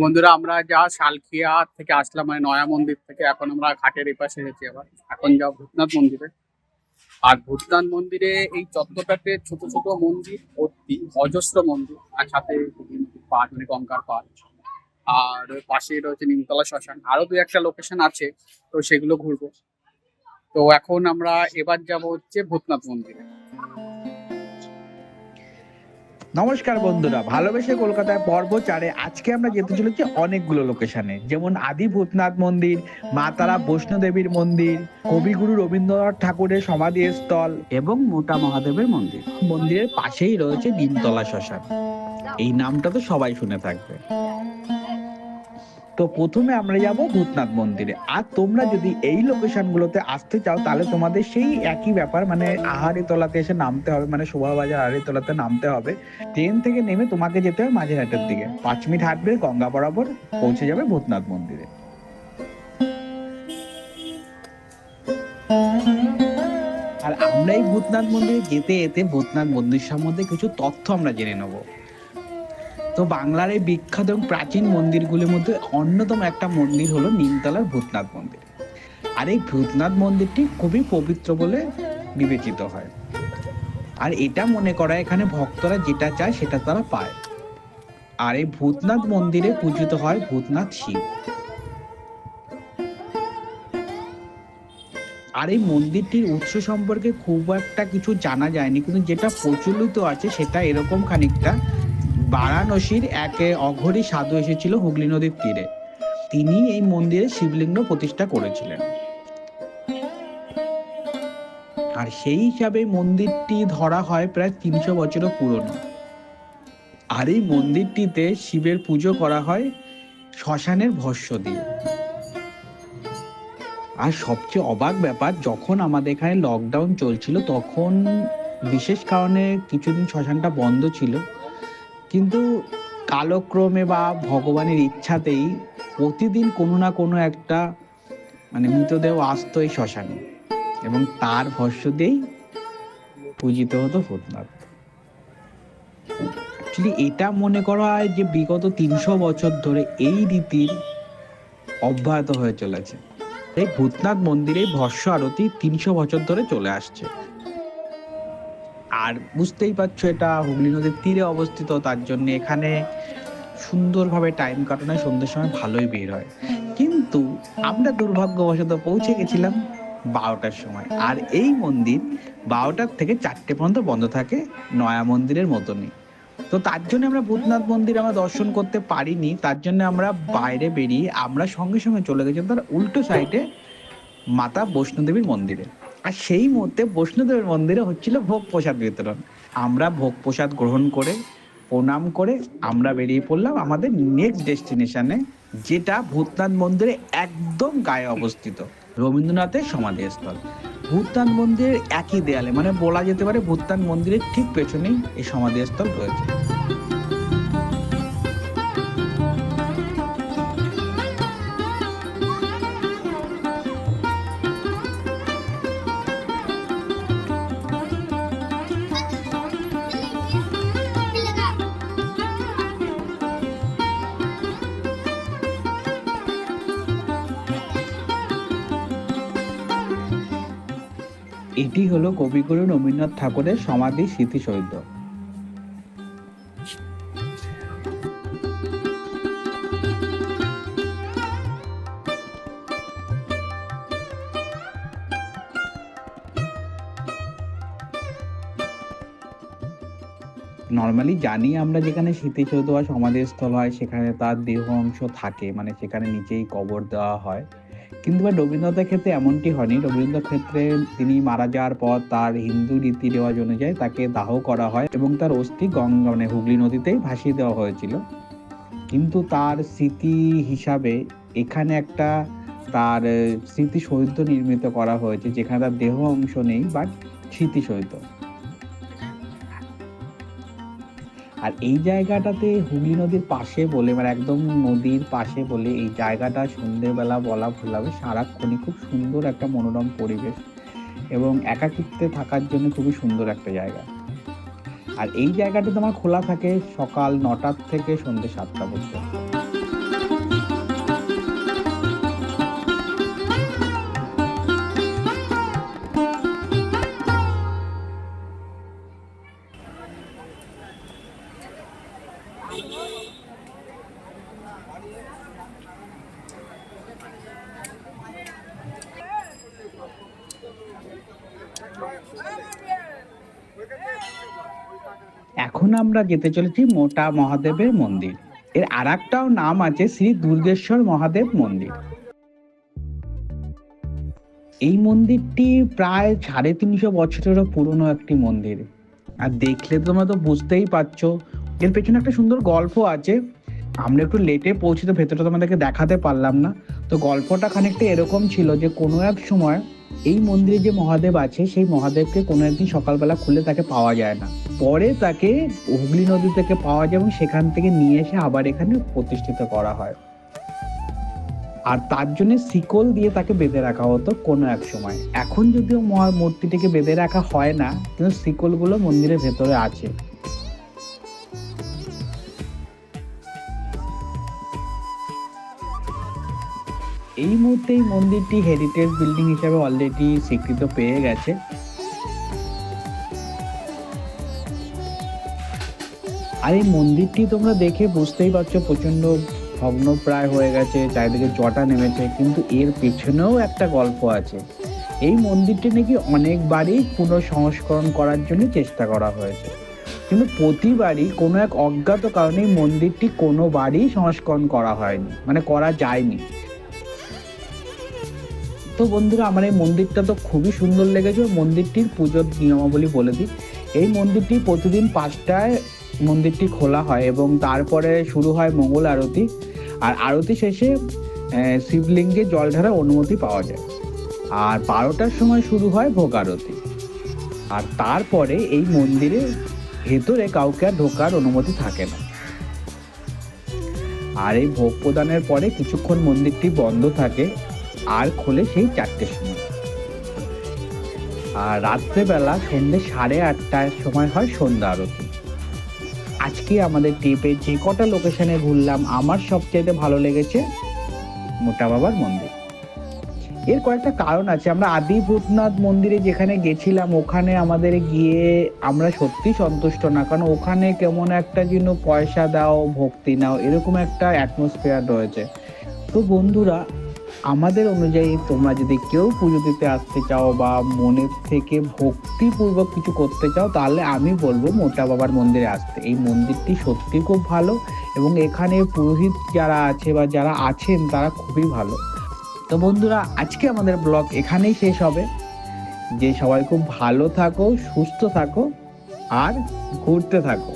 বন্ধুরা, আমরা যা শালখিয়া থেকে আসলাম, মানে নয়া মন্দির থেকে, এখন আমরা ঘাটের এপাশে এসেছি। আবার এখন যাও ভূতনাথ মন্দিরে। আর ভূতনাথ মন্দিরে এই চত্বরটাতে ছোট ছোট মন্দির ভর্তি, অজস্র মন্দির, আর সাথে পাহাড়, মানে গঙ্গার পাড়। আর পাশে রয়েছে নিমতলা শ্মশান, আরো দু একটা লোকেশন আছে, তো সেগুলো ঘুরবো। তো এখন আমরা এবার যাব হচ্ছে ভূতনাথ মন্দিরে। নমস্কার বন্ধুরা, ভালোবেসে কলকাতায় পর্ব 4-এ আজকে আমরা যেতে চলেছি অনেকগুলো লোকেশনে, যেমন আদি ভূতনাথ মন্দির, মা তারা বৈষ্ণোদেবীর মন্দির, কবিগুরু রবীন্দ্রনাথ ঠাকুরের সমাধিস্থল এবং মোটা মহাদেবের মন্দির। মন্দিরের পাশেই রয়েছে নিমতলা শ্মশান। এই নামটা তো সবাই শুনে থাকবে। তো প্রথমে আমরা যাব ভূতনাথ মন্দিরে। আর তোমরা যদি এই লোকেশনগুলোতে আসতে চাও তাহলে তোমাদের সেই একই ব্যাপার, মানে আহারিতলাতে এসে নামতে হবে, মানে শোভাবাজার আহারিতলাতে নামতে হবে। ট্রেন থেকে নেমে তোমাকে যেতে হবে মাঝেরহাটের দিকে, 5 মিনিট হাঁটবে, গঙ্গা বরাবর পৌঁছে যাবে ভূতনাথ মন্দিরে। আর আমরা এই ভূতনাথ মন্দিরে যেতে যেতে ভূতনাথ মন্দির সম্বন্ধে কিছু তথ্য আমরা জেনে নেব। তো বাংলার এই বিখ্যাত এবং প্রাচীন মন্দিরগুলির মধ্যে অন্যতম একটা মন্দির হলো নিমতলার ভূতনাথ মন্দির। আর এই ভূতনাথ মন্দিরটি খুবই পবিত্র বলে বিবেচিত হয়। আর এটা মনে করা এখানে ভক্তরা যেটা চায় সেটা তারা পায়। আর এই ভূতনাথ মন্দিরে পূজিত হয় ভূতনাথ শিব। আর এই মন্দিরটির উৎস সম্পর্কে খুব একটা কিছু জানা যায়নি, কিন্তু যেটা প্রচলিত আছে সেটা এরকম খানিকটা। বারাণসীর এক অঘরী সাধু এসেছিল হুগলি নদীর তীরে, তিনি এই মন্দিরে শিবলিঙ্গ প্রতিষ্ঠা করেছিলেন। আর সেই হিসাবে মন্দিরটি ধরা হয় প্রায় 300 বছরও পুরনো। আর এই মন্দিরটিতে শিবের পুজো করা হয় শ্মশানের ভস্য দিয়ে। আর সবচেয়ে অবাক ব্যাপার, যখন আমাদের এখানে লকডাউন চলছিল তখন বিশেষ কারণে কিছুদিন শ্মশানটা বন্ধ ছিল, কিন্তু কালক্রমে বা ভগবানের ইচ্ছাতেই প্রতিদিন কোনো না কোনো একটা মৃতদেহ আসতো এই শ্মশানে, এবং তার ভস্য দিয়েই পূজিত হতো ভূতনাথ। অ্যাকচুয়ালি এটা মনে করা হয় যে বিগত 300 বছর ধরে এই রীতির অব্যাহত হয়ে চলেছে। এই ভূতনাথ মন্দিরে ভস্য আরতি 300 বছর ধরে চলে আসছে। আর বুঝতেই পারছো, এটা হুগলি নদীর তীরে অবস্থিত, তার জন্য এখানে সুন্দরভাবে টাইম কাটানোয় সন্ধ্যের সময় ভালোই ভিড় হয়। কিন্তু আমরা দুর্ভাগ্যবশত পৌঁছে গেছিলাম 12টার সময়। আর এই মন্দির 12টার থেকে 4টে পর্যন্ত বন্ধ থাকে, নয়া মন্দিরের মতনই। তো তার জন্য আমরা ভূতনাথ মন্দির আমরা দর্শন করতে পারিনি। তার জন্য আমরা বাইরে বেরিয়ে আমরা সঙ্গে সঙ্গে চলে গেছিলাম তার উল্টো সাইডে মাতা বৈষ্ণোদেবীর মন্দিরে। আর সেই মুহূর্তে বৈষ্ণোদেবীর মন্দিরে হচ্ছিল ভোগ প্রসাদ বিতরণ। আমরা ভোগ প্রসাদ গ্রহণ করে প্রণাম করে আমরা বেরিয়ে পড়লাম আমাদের নেক্সট ডেস্টিনেশনে, যেটা ভূতনাথ মন্দিরে একদম গায়ে অবস্থিত রবীন্দ্রনাথের সমাধিস্থল। ভূতনাথ মন্দিরের একই দেয়ালে, মানে বলা যেতে পারে ভূতনাথ মন্দিরের ঠিক পেছনেই এই সমাধিস্থল রয়েছে। এটি হলো কবিগুরু রবীন্দ্রনাথ ঠাকুরের সমাধি স্মৃতিসৌধ। নর্মালি জানি আমরা, যেখানে স্মৃতিসৌধ বা সমাধিস্থল হয় সেখানে তার দেহ অংশ থাকে, মানে সেখানে নিচেই কবর দেওয়া হয়। কিন্তু রবীন্দ্রনাথের ক্ষেত্রে এমনটি হয়নি। রবীন্দ্রনাথের ক্ষেত্রে তিনি মারা যাওয়ার পর তার হিন্দু রীতি রেওয়াজ অনুযায়ী তাকে দাহ করা হয় এবং তার অস্থি গঙ্গা হুগলি নদীতেই ভাসিয়ে দেওয়া হয়েছিল। কিন্তু তার স্মৃতি হিসাবে এখানে একটা তার স্মৃতিসৌধ নির্মিত করা হয়েছে, যেখানে তার দেহ অংশ নেই, বাট স্মৃতিসৌধ। আর এই জায়গাটাতে হুগলি নদীর পাশে বলে, মানে একদম নদীর পাশে বলে এই জায়গাটা সন্ধ্যেবেলা বলা ভুল হবে, সারাক্ষণই খুব সুন্দর একটা মনোরম পরিবেশ এবং একাকিত্বে থাকার জন্য খুবই সুন্দর একটা জায়গা। আর এই জায়গাটা তোমার খোলা থাকে সকাল 9টা থেকে সন্ধ্যে 7টা পর্যন্ত। এখন আমরা যেতে চলেছি মোটা মহাদেবের মন্দির। এর আরেকটাও নাম আছে শ্রী দুর্গেশ্বর মহাদেব মন্দির। এই মন্দিরটি প্রায় 350 বছরেরও পুরনো একটি মন্দির। আর দেখলে তোমরা তো বুঝতেই পারছো, এর পেছনে একটা সুন্দর গল্প আছে। আমরা একটু লেটে পৌঁছে তো ভেতরটা তোমাদেরকে দেখাতে পারলাম না। তো গল্পটা খানিকটা এরকম ছিল যে কোনো এক সময় এই মন্দিরে যে মহাদেব আছে সেই মহাদেবকে কোনো একদিন সকালবেলা খুলে তাকে পাওয়া যায় না। পরে তাকে হুগলি নদী থেকে পাওয়া যায় এবং সেখান থেকে নিয়ে এসে আবার এখানে প্রতিষ্ঠিত করা হয়। আর তার জন্য শিকল দিয়ে তাকে বেঁধে রাখা হতো কোনো এক সময়। এখন যদিও মূর্তিটিকে বেঁধে রাখা হয় না, কিন্তু শিকলগুলো মন্দিরের ভেতরে আছে। এই মুহূর্তে এই মন্দিরটি হেরিটেজ বিল্ডিং হিসেবে অলরেডি স্বীকৃত পেয়ে গেছে। আর এই মন্দিরটি তোমরা দেখে বুঝতেই পারছো প্রচন্ড ভগ্ন প্রায় হয়ে গেছে, চারিদিকে জটা নেমেছে, কিন্তু এর পেছনেও একটা গল্প আছে। এই মন্দিরটি নাকি অনেকবারই পুনঃসংস্করণ করার জন্য চেষ্টা করা হয়েছে, কিন্তু প্রতিবারই কোনো এক অজ্ঞাত কারণে এই মন্দিরটি কোনোবারই সংস্করণ করা হয়নি, মানে করা যায়নি। তো বন্ধুরা, আমার এই মন্দিরটা তো খুবই সুন্দর লেগেছে। মন্দিরটির পুজোর নিয়মাবলী বলে দিই। এই মন্দিরটি প্রতিদিন 5টায় মন্দিরটি খোলা হয় এবং তারপরে শুরু হয় মঙ্গল আরতি। আর আরতি শেষে শিবলিঙ্গে জল ঢালার অনুমতি পাওয়া যায়। আর 12টার সময় শুরু হয় ভোগ আরতি। আর তারপরে এই মন্দিরে ভেতরে কাউকে আর ঢোকার অনুমতি থাকে না। আর এই ভোগ প্রদানের পরে কিছুক্ষণ মন্দিরটি বন্ধ থাকে আর খোলে সেই 4টের সময়। আর রাত্রেবেলা সন্ধ্যে 8:30টার সময় হয় সন্ধ্যা আরতি। আজকে আমাদের ট্রিপে যে কটা লোকেশনে ঘুরলাম, আমার সবচেয়ে ভালো লেগেছে মোটা বাবার মন্দির। এর কয়েকটা কারণ আছে। আমরা আদি ভূতনাথ মন্দিরে যেখানে গেছিলাম ওখানে আমাদের গিয়ে আমরা সত্যি সন্তুষ্ট না, কারণ ওখানে কেমন একটা যেন পয়সা দাও ভক্তি নাও এরকম একটা অ্যাটমসফিয়ার রয়েছে। তো বন্ধুরা, আমাদের অনুযায়ী তোমরা যদি কেউ পুজো দিতে আসতে চাও বা মনের থেকে ভক্তিপূর্বক কিছু করতে চাও, তাহলে আমি বলবো মোটা বাবার মন্দিরে আসতে। এই মন্দিরটি সত্যি খুব ভালো এবং এখানে পুরোহিত যারা আছে বা যারা আছেন তারা খুবই ভালো। তো বন্ধুরা, আজকে আমাদের ব্লগ এখানেই শেষ হবে। যে সবাই খুব ভালো থাকো, সুস্থ থাকো আর ঘুরতে থাকো।